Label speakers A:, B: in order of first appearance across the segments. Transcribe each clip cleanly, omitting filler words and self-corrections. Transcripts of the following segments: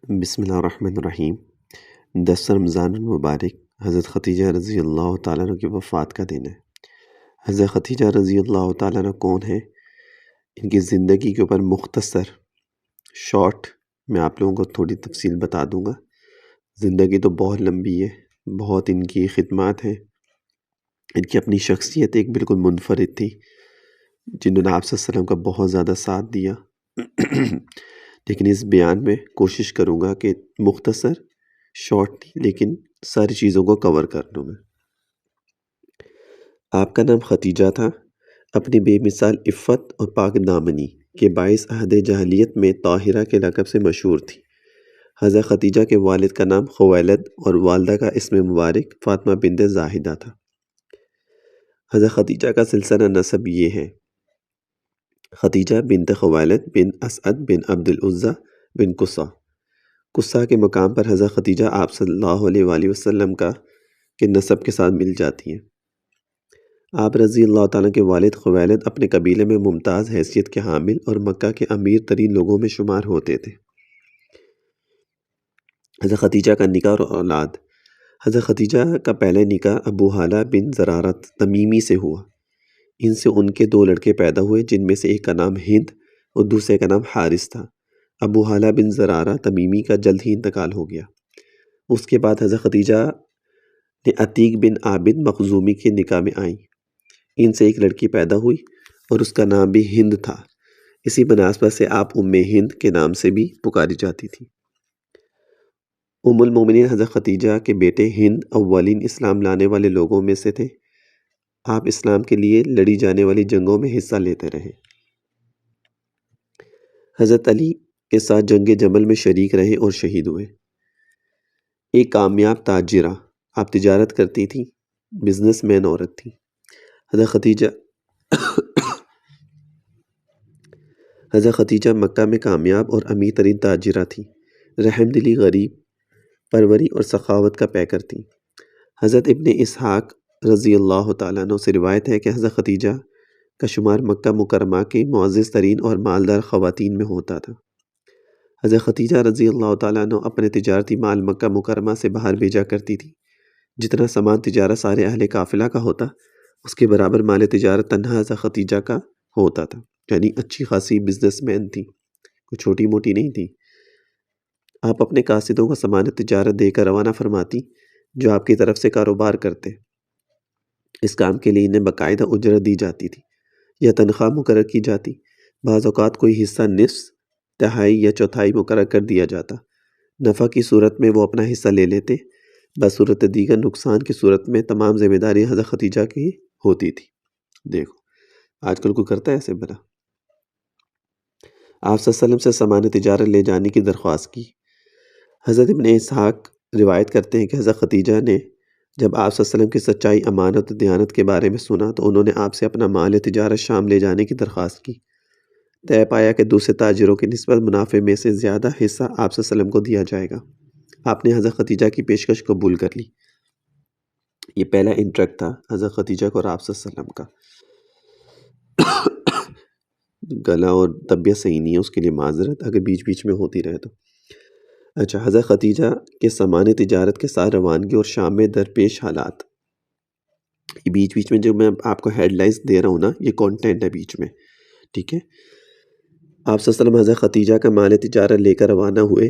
A: بسم اللہ الرحمن الرحیم۔ 10 رمضان المبارک حضرت خدیجہ رضی اللہ تعالیٰ عنہ کی وفات کا دن ہے۔ حضرت خدیجہ رضی اللہ تعالیٰ عنہ کون ہے؟ ان کی زندگی کے اوپر مختصر شارٹ میں آپ لوگوں کو تھوڑی تفصیل بتا دوں گا۔ زندگی تو بہت لمبی ہے، بہت ان کی خدمات ہیں، ان کی اپنی شخصیت ایک بالکل منفرد تھی جنہوں نے آپ صلی اللہ علیہ وسلم کا بہت زیادہ ساتھ دیا۔ لیکن اس بیان میں کوشش کروں گا کہ مختصر شارٹ تھی لیکن ساری چیزوں کو کور کر لوں میں۔ آپ کا نام خدیجہ تھا، اپنی بے مثال عفت اور پاک دامنی کے باعث عہد جاہلیت میں طاہرہ کے لقب سے مشہور تھی۔ حضرت خدیجہ کے والد کا نام خویلد اور والدہ کا اسم مبارک فاطمہ بنت زاہدہ تھا۔ حضرت خدیجہ کا سلسلہ نسب یہ ہے: خدیجہ بنت خویلد بن اسعد بن عبد العزیٰ بن قصہ کے مقام پر حضرت خدیجہ آپ صلی اللہ علیہ وآلہ وسلم کے نسب کے ساتھ مل جاتی ہیں۔ آپ رضی اللہ تعالیٰ کے والد خویلد اپنے قبیلے میں ممتاز حیثیت کے حامل اور مکہ کے امیر ترین لوگوں میں شمار ہوتے تھے۔ حضرت خدیجہ کا نکاح اور اولاد: حضرت خدیجہ کا پہلا نکاح ابو حالہ بن زرارہ تمیمی سے ہوا۔ ان سے ان کے 2 لڑکے پیدا ہوئے جن میں سے ایک کا نام ہند اور دوسرے کا نام حارث تھا۔ ابو حالہ بن زرارہ تمیمی کا جلد ہی انتقال ہو گیا۔ اس کے بعد حضرت خدیجہ نے عتیق بن عابد مخزومی کے نکاح میں آئیں۔ ان سے ایک لڑکی پیدا ہوئی اور اس کا نام بھی ہند تھا۔ اسی مناسبت سے آپ ام ہند کے نام سے بھی پکاری جاتی تھی۔ ام المومنین حضرت خدیجہ کے بیٹے ہند اولین اسلام لانے والے لوگوں میں سے تھے۔ آپ اسلام کے لیے لڑی جانے والی جنگوں میں حصہ لیتے رہے۔ حضرت علی کے ساتھ جنگ جمل میں شریک رہے اور شہید ہوئے۔ ایک کامیاب تاجرہ، آپ تجارت کرتی تھی، بزنس مین عورت تھی۔ حضرت خدیجہ مکہ میں کامیاب اور امیر ترین تاجرہ تھی، رحم دلی، غریب پروری اور سخاوت کا پیکر تھی۔ حضرت ابن اسحاق رضی اللہ تعالیٰ عنہ سے روایت ہے کہ حضرت خدیجہ کا شمار مکہ مکرمہ کی معزز ترین اور مالدار خواتین میں ہوتا تھا۔ حضرت خدیجہ رضی اللہ تعالیٰ عنہ اپنے تجارتی مال مکہ مکرمہ سے باہر بھیجا کرتی تھی۔ جتنا سامان تجارت سارے اہل قافلہ کا ہوتا، اس کے برابر مال تجارت تنہا حضرت خدیجہ کا ہوتا تھا، یعنی اچھی خاصی بزنس مین تھی، کوئی چھوٹی موٹی نہیں تھی۔ آپ اپنے قاصدوں کو سامان تجارت دے کر روانہ فرماتی جو آپ کی طرف سے کاروبار کرتے۔ اس کام کے لیے انہیں باقاعدہ اجرت دی جاتی تھی یا تنخواہ مقرر کی جاتی۔ بعض اوقات کوئی حصہ نصف، تہائی یا چوتھائی مقرر کر دیا جاتا۔ نفع کی صورت میں وہ اپنا حصہ لے لیتے، بصورت دیگر نقصان کی صورت میں تمام ذمہ داری حضرت خدیجہ کی ہوتی تھی۔ دیکھو آج کل کوئی کرتا ہے ایسے بنا۔ آپ صلی اللہ علیہ وسلم سے سامان تجارت لے جانے کی درخواست کی۔ حضرت ابن اسحاق روایت کرتے ہیں کہ حضرت خدیجہ نے جب آپ صلی اللہ علیہ وسلم کی سچائی، امانت اور دیانت کے بارے میں سنا تو انہوں نے آپ سے اپنا مال تجارت شام لے جانے کی درخواست کی۔ طے پایا کہ دوسرے تاجروں کی نسبت منافع میں سے زیادہ حصہ آپ صلی اللہ علیہ وسلم کو دیا جائے گا۔ آپ نے حضرت خدیجہ کی پیشکش قبول کر لی۔ یہ پہلا انٹریکٹ تھا حضرت خدیجہ کو اور آپ صلی اللہ علیہ وسلم کا۔ گلا اور طبیعت صحیح نہیں ہے، اس کے لیے معذرت اگر بیچ بیچ میں ہوتی رہے تو۔ اچھا، حضرت خدیجہ کے سامان تجارت کے ساتھ روانگی اور شام میں درپیش حالات۔ یہ بیچ بیچ میں جو میں آپ کو ہیڈ لائنز دے رہا ہوں نا، یہ کانٹینٹ ہے بیچ میں، ٹھیک ہے۔ آپ صلی اللہ علیہ وسلم حضرت خدیجہ کا مال تجارت لے کر روانہ ہوئے۔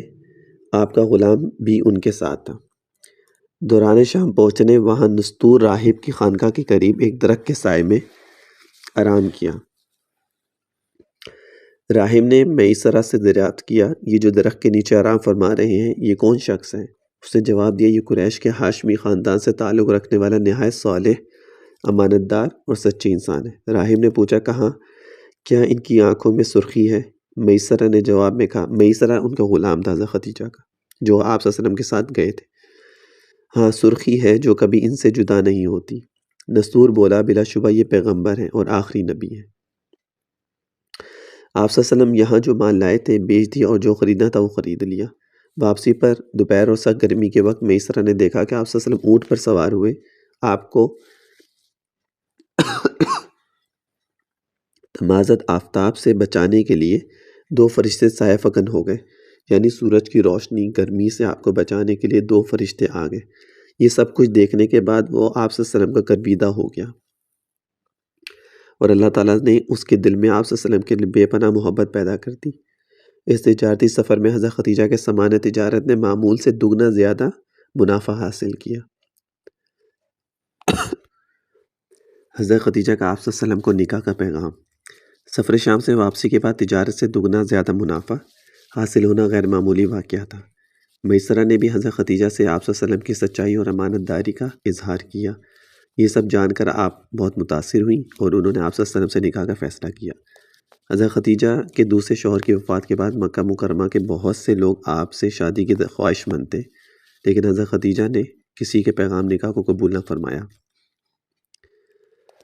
A: آپ کا غلام بھی ان کے ساتھ تھا۔ دوران شام پہنچنے وہاں نستور راہب کی خانقاہ کے قریب ایک درخت کے سائے میں آرام کیا۔ راہب نے میسرہ سے دریافت کیا، یہ جو درخت کے نیچے آرام فرما رہے ہیں یہ کون شخص ہیں؟ اس نے جواب دیا، یہ قریش کے ہاشمی خاندان سے تعلق رکھنے والا نہایت صالح، امانت دار اور سچے انسان ہے۔ راہب نے پوچھا، کہاں؟ کیا ان کی آنکھوں میں سرخی ہے؟ میسرہ نے جواب میں کہا، میسرہ ان کا غلام تھا حضرت خدیجہ کا جو آپ صلی اللہ علیہ وسلم کے ساتھ گئے تھے۔ ہاں، سرخی ہے جو کبھی ان سے جدا نہیں ہوتی۔ نستور بولا، بلا شبہ یہ پیغمبر ہیں اور آخری نبی ہیں۔ آپ صلی اللہ علیہ وسلم یہاں جو مال لائے تھے بیچ دیا اور جو خریدنا تھا وہ خرید لیا۔ واپسی پر دوپہر اور سخت گرمی کے وقت میسرہ نے دیکھا کہ آپ صلی اللہ علیہ وسلم اونٹ پر سوار ہوئے آپ کو تمازت آفتاب سے بچانے کے لیے 2 فرشتے سایہ فکن ہو گئے۔ یعنی سورج کی روشنی گرمی سے آپ کو بچانے کے لیے 2 فرشتے آ گئے۔ یہ سب کچھ دیکھنے کے بعد وہ آپ صلی اللہ علیہ وسلم کا گرویدہ ہو گیا، اور اللہ تعالیٰ نے اس کے دل میں آپ صلی اللہ علیہ وسلم کے لیے بے پناہ محبت پیدا کر دی۔ اس تجارتی سفر میں حضرت خدیجہ کے سامان تجارت نے معمول سے دگنا زیادہ منافع حاصل کیا۔ حضرت خدیجہ کا آپ صلی اللہ علیہ وسلم کو نکاح کا پیغام۔ سفر شام سے واپسی کے بعد تجارت سے دگنا زیادہ منافع حاصل ہونا غیر معمولی واقعہ تھا۔ میسرہ نے بھی حضرت خدیجہ سے آپ صلی اللہ علیہ وسلم کی سچائی اور امانت داری کا اظہار کیا۔ یہ سب جان کر آپ بہت متاثر ہوئیں اور انہوں نے آپ صلی اللہ علیہ وسلم سے نکاح کا فیصلہ کیا۔ حضرت خدیجہ کے دوسرے شوہر کی وفات کے بعد مکہ مکرمہ کے بہت سے لوگ آپ سے شادی کی خواہش مند تھے، لیکن حضرت خدیجہ نے کسی کے پیغام نکاح کو قبول نہ فرمایا۔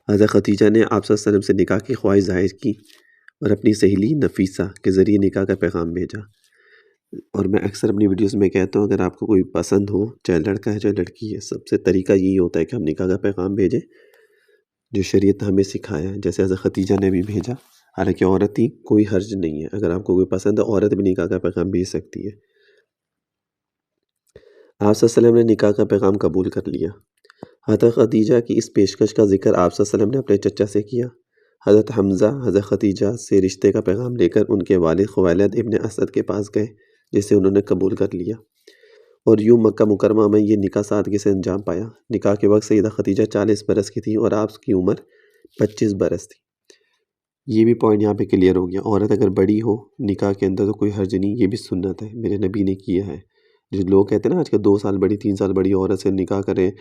A: حضرت خدیجہ نے آپ صلی اللہ علیہ وسلم سے نکاح کی خواہش ظاہر کی اور اپنی سہیلی نفیسہ کے ذریعے نکاح کا پیغام بھیجا۔ اور میں اکثر اپنی ویڈیوز میں کہتا ہوں، اگر آپ کو کوئی پسند ہو، چاہے لڑکا ہے چاہے لڑکی ہے، سب سے طریقہ یہی ہوتا ہے کہ ہم نکاح کا پیغام بھیجیں جو شریعت ہمیں سکھایا ہے، جیسے حضرت خدیجہ نے بھی بھیجا۔ حالانکہ عورت ہی کوئی حرج نہیں ہے، اگر آپ کو کوئی پسند ہے عورت بھی نکاح کا پیغام بھیج سکتی ہے۔ آپ صلی اللہ علیہ وسلم نے نکاح کا پیغام قبول کر لیا۔ حضرت خدیجہ کی اس پیشکش کا ذکر آپ صلی اللہ علیہ وسلم نے اپنے چچا سے کیا۔ حضرت حمزہ حضرت خدیجہ سے رشتے کا پیغام لے کر ان کے والد خویلد ابن اسد کے پاس گئے، جسے انہوں نے قبول کر لیا، اور یوں مکہ مکرمہ میں یہ نکاح سادگی سے انجام پایا۔ نکاح کے وقت سیدہ خدیجہ 40 برس کی تھی اور آپ کی عمر 25 برس تھی۔ یہ بھی پوائنٹ یہاں پہ کلیئر ہو گیا، عورت اگر بڑی ہو نکاح کے اندر تو کوئی حرج نہیں، یہ بھی سنت ہے، میرے نبی نے کیا ہے۔ جو لوگ کہتے ہیں نا آج کل 2 سال بڑی 3 سال بڑی عورت سے نکاح کریں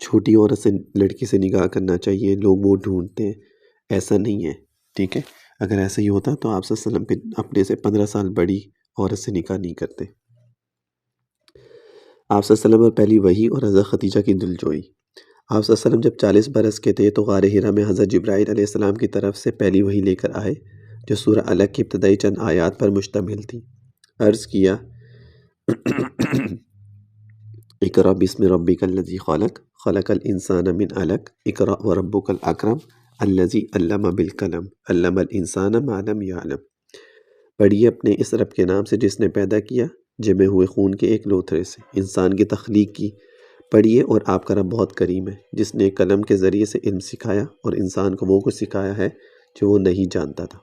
A: چھوٹی عورت سے لڑکی سے نکاح کرنا چاہیے، لوگ وہ ڈھونڈتے ہیں، ایسا نہیں ہے، ٹھیک ہے؟ اگر ایسا ہی ہوتا تو آپ صلی اللہ علیہ وسلم اپنے سے 15 سال بڑی عورت سے نکاح نہیں کرتے۔ آپ صلی اللہ علیہ وسلم پر پہلی وحی اور حضرت خدیجہ کی دلجوئی۔ آپ صلی اللہ علیہ وسلم جب 40 برس کے تھے تو غار حرا میں حضرت جبرائیل علیہ السلام کی طرف سے پہلی وحی لے کر آئے، جو سورہ علق کی ابتدائی چند آیات پر مشتمل تھی۔ عرض کیا اقرأ بسم ربک الذی خلق خلق الانسان من علق اقرأ وربک الاکرم الذی علم بالقلم علم الانسان ما لم یعلم۔ پڑھیے اپنے اس رب کے نام سے جس نے پیدا کیا جمے ہوئے خون کے ایک لوتھڑے سے، انسان کی تخلیق کی۔ پڑھیے اور آپ کا رب بہت کریم ہے، جس نے قلم کے ذریعے سے علم سکھایا اور انسان کو وہ کچھ سکھایا ہے جو وہ نہیں جانتا تھا۔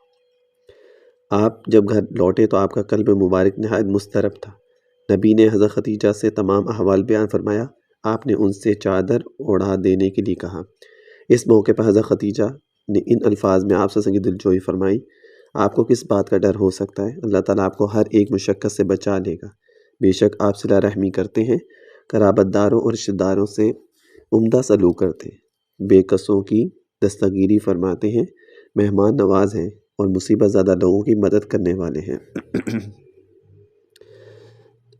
A: آپ جب گھر لوٹے تو آپ کا قلب مبارک نہایت مضطرب تھا۔ نبی نے حضرت خدیجہ سے تمام احوال بیان فرمایا۔ آپ نے ان سے چادر اڑا دینے کے لیے کہا۔ اس موقع پر حضرت خدیجہ نے ان الفاظ میں آپ سے دلجوئی فرمائی: آپ کو کس بات کا ڈر ہو سکتا ہے؟ اللہ تعالیٰ آپ کو ہر ایک مشقت سے بچا لے گا۔ بے شک آپ صلہ رحمی کرتے ہیں، قرابت داروں اور رشتہ داروں سے عمدہ سلوک کرتے ہیں، بے کسوں کی دستگیری فرماتے ہیں، مہمان نواز ہیں اور مصیبت زدہ لوگوں کی مدد کرنے والے ہیں۔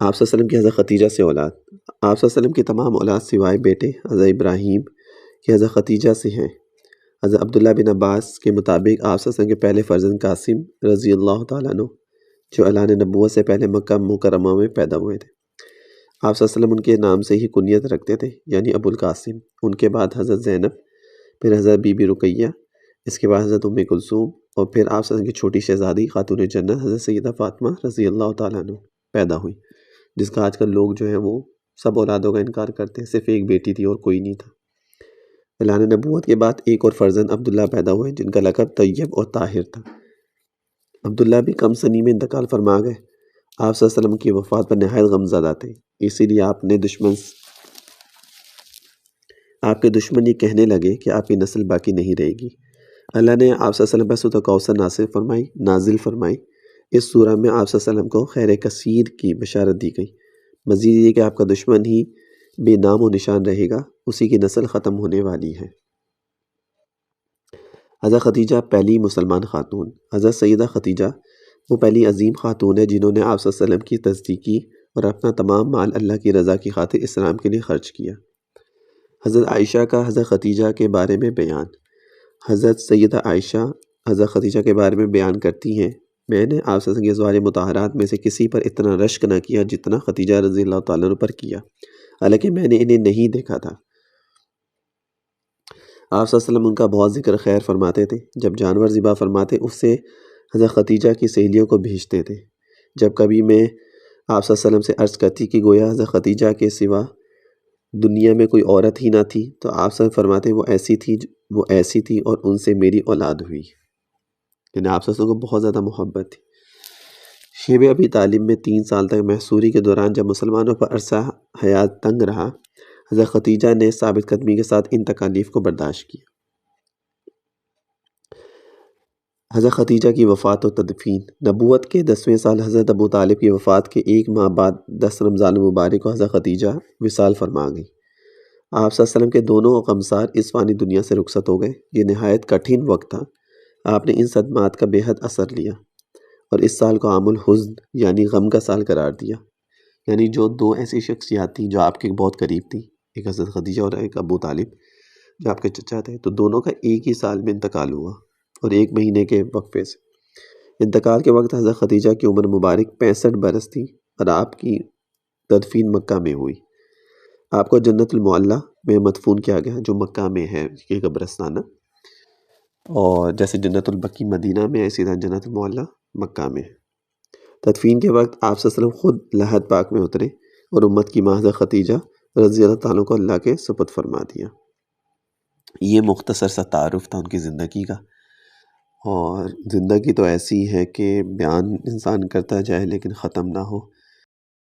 A: آپ صلی اللہ علیہ وسلم کی حضرت خدیجہ سے اولاد۔ آپ صلی اللہ علیہ وسلم کی تمام اولاد سوائے بیٹے حضرت ابراہیم کی حضرت خدیجہ سے ہیں۔ حضرت عبداللہ بن عباس کے مطابق آپ صلی اللہ علیہ وسلم کے پہلے فرزند قاسم رضی اللہ تعالیٰ عنہ، جو اعلان نبوت سے پہلے مکہ مکرمہ میں پیدا ہوئے تھے، آپ صلی اللہ علیہ وسلم ان کے نام سے ہی کنیت رکھتے تھے، یعنی ابو القاسم۔ ان کے بعد حضرت زینب، پھر حضرت بی بی رقیہ، اس کے بعد حضرت ام کلثوم، اور پھر آپ صلی اللہ علیہ وسلم کی چھوٹی شہزادی خاتون جنت حضرت سیدہ فاطمہ رضی اللہ تعالیٰ عنہ پیدا ہوئی، جس کا آج کل لوگ جو ہیں وہ سب اولادوں کا انکار کرتے ہیں، صرف ایک بیٹی تھی اور کوئی نہیں تھا۔ اعلان نبوت کے بعد ایک اور فرزند عبداللہ پیدا ہوئے، جن کا لقب طیب اور طاہر تھا۔ عبداللہ بھی کم سنی میں انتقال فرما گئے۔ آپ صلی اللہ علیہ وسلم کی وفات پر نہایت غمزدہ تھے، اسی لیے آپ کے دشمن یہ کہنے لگے کہ آپ کی نسل باقی نہیں رہے گی۔ اللہ نے آپ صلی اللہ علیہ وسلم پر سورۃ کوثر نازل فرمائی۔ اس سورہ میں آپ صلی اللہ علیہ وسلم کو خیر کثیر کی بشارت دی گئی۔ مزید یہ کہ آپ کا دشمن ہی بے نام و نشان رہے گا، اسی کی نسل ختم ہونے والی ہے۔ حضرت خدیجہ پہلی مسلمان خاتون۔ حضرت سیدہ خدیجہ وہ پہلی عظیم خاتون ہے جنہوں نے آپ صلی اللہ علیہ وسلم کی تصدیق کی اور اپنا تمام مال اللہ کی رضا کی خاطر اسلام کے لیے خرچ کیا۔ حضرت عائشہ کا حضرت خدیجہ کے بارے میں بیان۔ حضرت سیدہ عائشہ حضرت خدیجہ کے بارے میں بیان کرتی ہیں: میں نے آپ صلی اللہ علیہ وسلم کے ازواج مطہرات میں سے کسی پر اتنا رشک نہ کیا جتنا خدیجہ رضی اللہ تعالیٰ عنہ پر کیا، حالانکہ میں نے انہیں نہیں دیکھا تھا۔ آپ صلی اللہ علیہ وسلم ان کا بہت ذکر خیر فرماتے تھے۔ جب جانور ذبح فرماتے اس سے حضرت خدیجہ کی سہیلیوں کو بھیجتے تھے۔ جب کبھی میں آپ صلی اللہ علیہ وسلم سے عرض کرتی کہ گویا حضرت خدیجہ کے سوا دنیا میں کوئی عورت ہی نہ تھی، تو آپ صلی اللہ علیہ وسلم فرماتے وہ ایسی تھی اور ان سے میری اولاد ہوئی، یعنی آپ صلی اللہ علیہ وسلم کو بہت زیادہ محبت تھی۔ شیب ابی طالب میں 3 سال تک محصوری کے دوران جب مسلمانوں پر عرصہ حیات تنگ رہا، حضرت خدیجہ نے ثابت قدمی کے ساتھ ان تکالیف کو برداشت کیا۔ حضرت خدیجہ کی وفات و تدفین۔ نبوت کے 10ویں سال حضرت ابو طالب کی وفات کے 1 ماہ بعد 10 رمضان المبارک کو حضرت خدیجہ وصال فرما گئی۔ آپ صلی اللہ علیہ وسلم کے دونوں غمسار اس فانی دنیا سے رخصت ہو گئے۔ یہ نہایت کٹھن وقت تھا۔ آپ نے ان صدمات کا بے حد اثر لیا اور اس سال کو عام الحزن یعنی غم کا سال قرار دیا۔ یعنی جو 2 ایسی شخصیات تھیں جو آپ کے بہت قریب تھیں، ایک حضرت خدیجہ اور ایک ابو طالب جو آپ کے چچا تھے، تو دونوں کا ایک ہی سال میں انتقال ہوا اور 1 مہینے کے وقفے سے۔ انتقال کے وقت حضرت خدیجہ کی عمر مبارک 65 برس تھی اور آپ کی تدفین مکہ میں ہوئی۔ آپ کو جنت المعلیٰ میں مدفون کیا گیا جو مکہ میں ہے، یہ قبرستان ہے، اور جیسے جنت البقیع مدینہ میں ہے، اسی طرح جنت المعلیٰ مکہ میں ہے۔ تدفین کے وقت آپ صلی اللہ علیہ وسلم خود لحد پاک میں اترے اور امت کی ماں حضرت خدیجہ رضی اللہ تعالیٰ کو اللہ کے سپرد فرما دیا۔ یہ مختصر سا تعارف تھا ان کی زندگی کا، اور زندگی تو ایسی ہے کہ بیان انسان کرتا جائے لیکن ختم نہ ہو۔